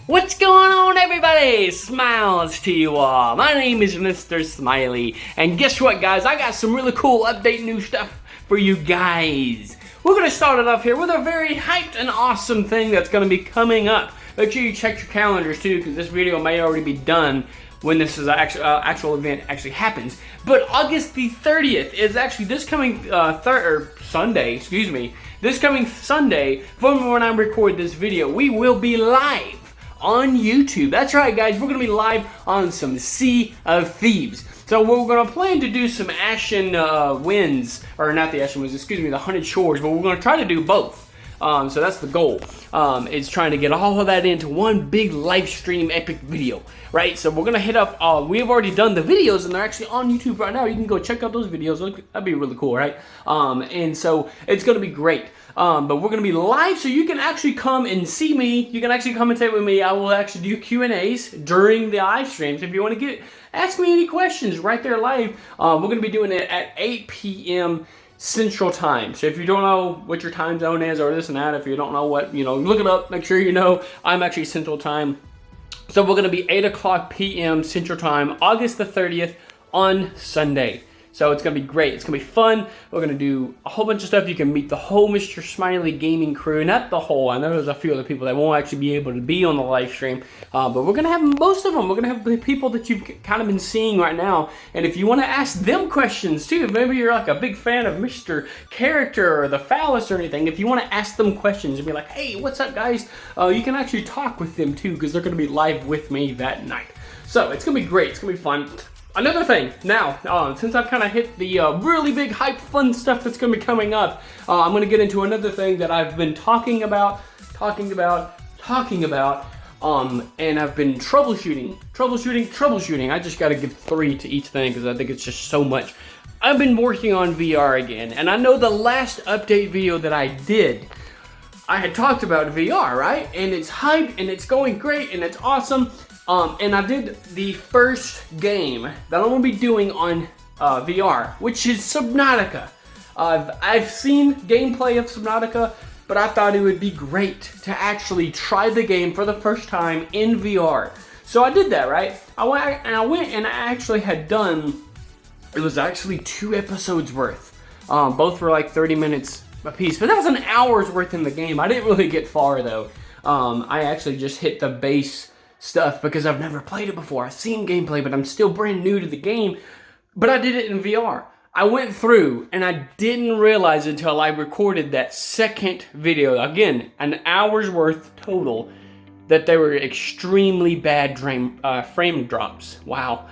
What's going on, everybody? Smiles to you all. My name is Mr. Smiley, and guess what, guys? I got some really cool update new stuff for you guys. We're going to start it off here with a very hyped and awesome thing that's going to be coming up. Make sure you check your calendars too, because this video may already be done when this is actual event actually happens. But August the 30th is actually this coming Sunday, this coming Sunday from when I record this video. We will be live on YouTube. That's right, guys. We're going to be live on some Sea of Thieves. So we're going to plan to do some Ashen Winds, or not the Ashen Winds, excuse me, the Hunted Shores, but we're going to try to do both. So that's the goal, is trying to get all of that into one big live stream epic video, right? So we're going to hit up, we've already done the videos and they're actually on YouTube right now. You can go check out those videos. That'd be really cool, right? And so it's going to be great. But we're going to be live, so you can actually come and see me. You can actually commentate with me. I will actually do Q&As during the live streams. If you want to ask me any questions right there live, we're going to be doing it at 8 p.m. Central Time. So if you don't know what your time zone is or this and that, if you don't know what, look it up, make sure you know. I'm actually Central Time. So we're going to be 8 o'clock p.m. Central Time, August the 30th on Sunday. So it's going to be great. It's going to be fun. We're going to do a whole bunch of stuff. You can meet the whole Mr. Smiley gaming crew. Not the whole. I know there's a few other people that won't actually be able to be on the live stream. But we're going to have most of them. We're going to have the people that you've kind of been seeing right now. And if you want to ask them questions too, maybe you're like a big fan of Mr. Character or the Phallus or anything. If you want to ask them questions and be like, hey, what's up, guys? You can actually talk with them too, because they're going to be live with me that night. So it's going to be great. It's going to be fun. Another thing, now, since I've kind of hit the really big, hype, fun stuff that's going to be coming up, I'm going to get into another thing that I've been talking about, and I've been troubleshooting. I just got to give 3 to each thing because I think it's just so much. I've been working on VR again, and I know the last update video that I did, I had talked about VR, right? And it's hype, and it's going great, and it's awesome. And I did the first game that I'm going to be doing on VR, which is Subnautica. I've seen gameplay of Subnautica, but I thought it would be great to actually try the game for the first time in VR. So I did that, right? I went and I actually had done, it was actually 2 episodes worth. Both were like 30 minutes a piece, but that was an hour's worth in the game. I didn't really get far though. I actually just hit the base stuff because I've never played it before. I've seen gameplay, but I'm still brand new to the game. But I did it in VR. I went through and I didn't realize until I recorded that second video, again, an hour's worth total, that they were extremely bad frame drops. Wow.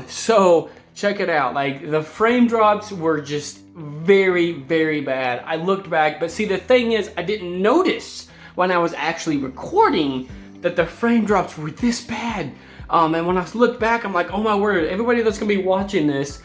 So check it out. Like, the frame drops were just very, very bad. I looked back, but see, the thing is, I didn't notice when I was actually recording that the frame drops were this bad. And when I looked back, I'm like, oh my word, everybody that's gonna be watching this,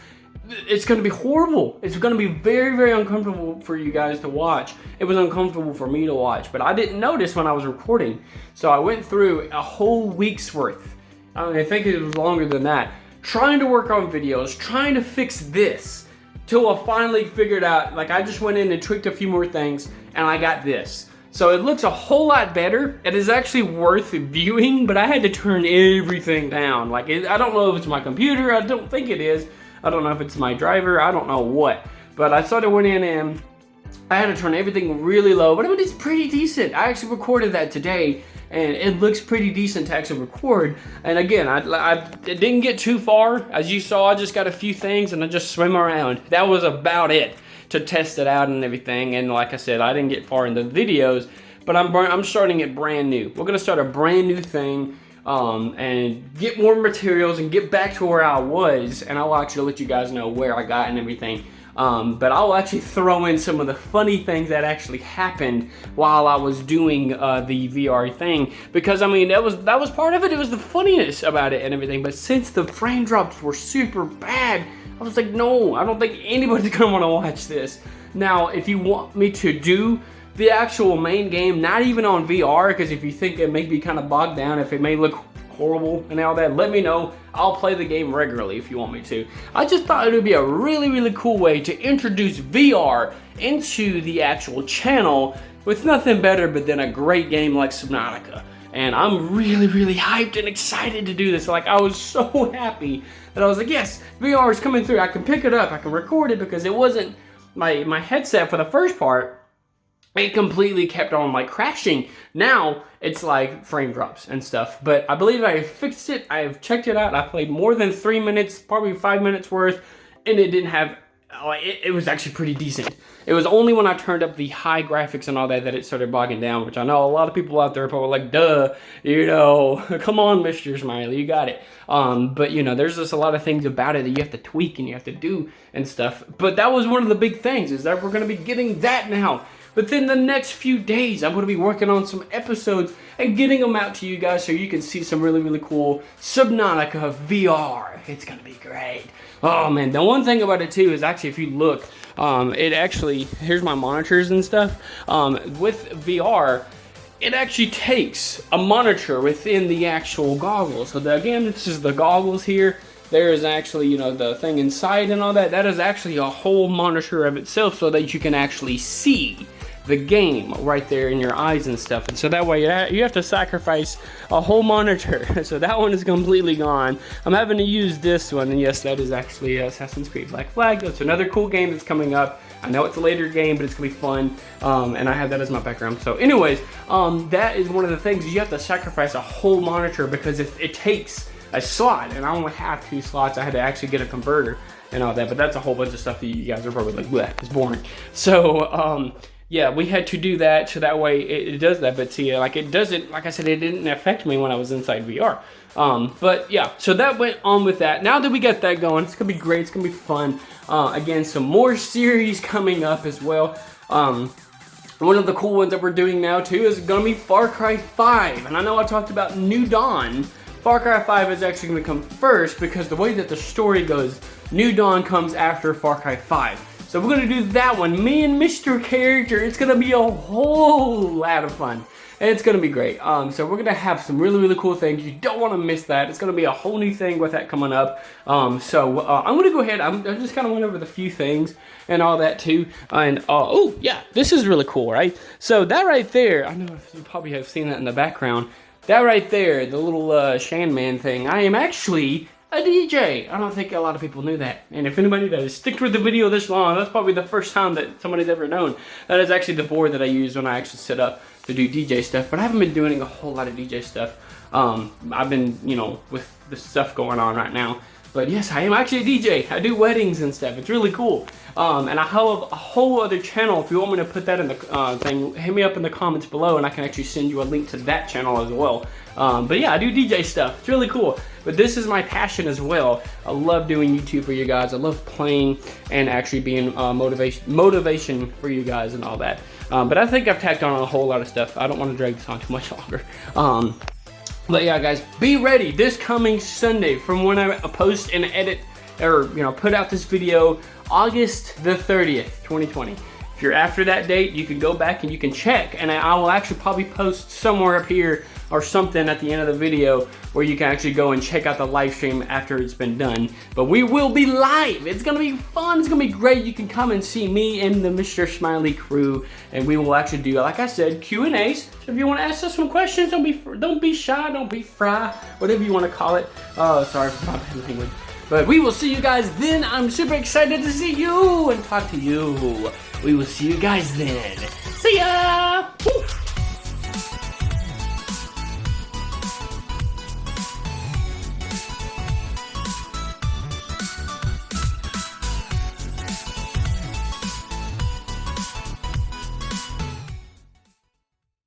it's gonna be horrible. It's gonna be very, very uncomfortable for you guys to watch. It was uncomfortable for me to watch, but I didn't notice when I was recording. So I went through a whole week's worth. I think it was longer than that, trying to work on videos, trying to fix this, till I finally figured out, like, I just went in and tweaked a few more things, and I got this. So it looks a whole lot better. It is actually worth viewing, but I had to turn everything down. Like, I don't know if it's my computer. I don't think it is. I don't know if it's my driver. I don't know what. But I sort of went in and I had to turn everything really low. But it's pretty decent. I actually recorded that today, and it looks pretty decent to actually record. And again, I didn't get too far. As you saw, I just got a few things and I just swim around. That was about it to test it out and everything. And like I said, I didn't get far in the videos, but I'm starting it brand new. We're gonna start a brand new thing, and get more materials and get back to where I was, and I'll actually let you guys know where I got and everything. But I'll actually throw in some of the funny things that actually happened while I was doing the VR thing, because I mean, that was part of it. It was the funniness about it and everything. But since the frame drops were super bad, I was like, no, I don't think anybody's gonna wanna watch this. Now, if you want me to do the actual main game, not even on VR, because if you think it may be kind of bogged down, if it may look horrible and all that, let me know. I'll play the game regularly if you want me to. I just thought it would be a really, really cool way to introduce VR into the actual channel with nothing better but than a great game like Subnautica. and I'm really hyped and excited to do this. Like, I was so happy that I was like, yes, VR is coming through. I can pick it up, I can record it, because it wasn't my headset for the first part. It completely kept on like crashing. Now it's like frame drops and stuff, but I believe I fixed it. I've checked it out. I played more than 3 minutes, probably 5 minutes worth, and it didn't have, it was actually pretty decent. It was only when I turned up the high graphics and all that that it started bogging down, which I know a lot of people out there are probably like, duh, you know, come on, Mr. Smiley, you got it. But you know, there's just a lot of things about it that you have to tweak and you have to do and stuff. But that was one of the big things, is that we're going to be getting that now. Within the next few days, I'm going to be working on some episodes and getting them out to you guys so you can see some really cool Subnautica VR. It's going to be great. Oh man, the one thing about it too is actually, if you look, it actually, here's my monitors and stuff. With VR, it actually takes a monitor within the actual goggles. So again, this is the goggles here. There is actually, you know, the thing inside and all that. That is actually a whole monitor of itself, so that you can actually see the game right there in your eyes and stuff. And so that way you have to sacrifice a whole monitor. So that one is completely gone. I'm having to use this one, and yes, that is actually Assassin's Creed Black Flag. That's another cool game that's coming up. I know it's a later game, but it's gonna be fun, and I have that as my background. So anyways, that is one of the things. You have to sacrifice a whole monitor, because it takes a slot, and I only have 2 slots. I had to actually get a converter and all that, but that's a whole bunch of stuff that you guys are probably like, bleh, it's boring. So yeah, we had to do that, so that way it does that. But see, like, it doesn't, like I said, it didn't affect me when I was inside VR. But yeah, so that went on with that. Now that we got that going, it's gonna be great, it's gonna be fun. Again, some more series coming up as well. One of the cool ones that we're doing now too is gonna be Far Cry 5. And I know I talked about New Dawn. Far Cry 5 is actually gonna come first, because the way that the story goes, New Dawn comes after Far Cry 5. So we're gonna do that one, me and Mr. Character. It's gonna be a whole lot of fun, and it's gonna be great. So we're gonna have some really cool things. You don't wanna miss that. It's gonna be a whole new thing with that coming up. I'm gonna go ahead, I just kinda went over the few things and all that too. And oh yeah, this is really cool, right? So that right there, I know you probably have seen that in the background. That right there, the little Shan Man thing, I am actually a DJ. I don't think a lot of people knew that. And if anybody that has stuck with the video this long, that's probably the first time that somebody's ever known. That is actually the board that I use when I actually sit up to do DJ stuff. But I haven't been doing a whole lot of DJ stuff. I've been, you know, with the stuff going on right now. But yes, I am actually a DJ. I do weddings and stuff. It's really cool. And I have a whole other channel. If you want me to put that in the thing, hit me up in the comments below, and I can actually send you a link to that channel as well. But yeah, I do DJ stuff. It's really cool. But this is my passion as well. I love doing YouTube for you guys. I love playing and actually being motivation for you guys and all that. But I think I've tacked on a whole lot of stuff. I don't want to drag this on too much longer. But yeah, guys, be ready this coming Sunday from when I post and edit, or you know, put out this video, August the 30th, 2020. If you're after that date, you can go back and you can check, and I will actually probably post somewhere up here or something at the end of the video where you can actually go and check out the live stream after it's been done. But we will be live. It's gonna be fun. It's gonna be great. You can come and see me and the Mr. Smiley crew, and we will actually do, like I said, Q&As. So if you want to ask us some questions, don't be shy, don't be fry, whatever you want to call it. Oh, sorry for my bad language. But we will see you guys then. I'm super excited to see you and talk to you. We will see you guys then. See ya!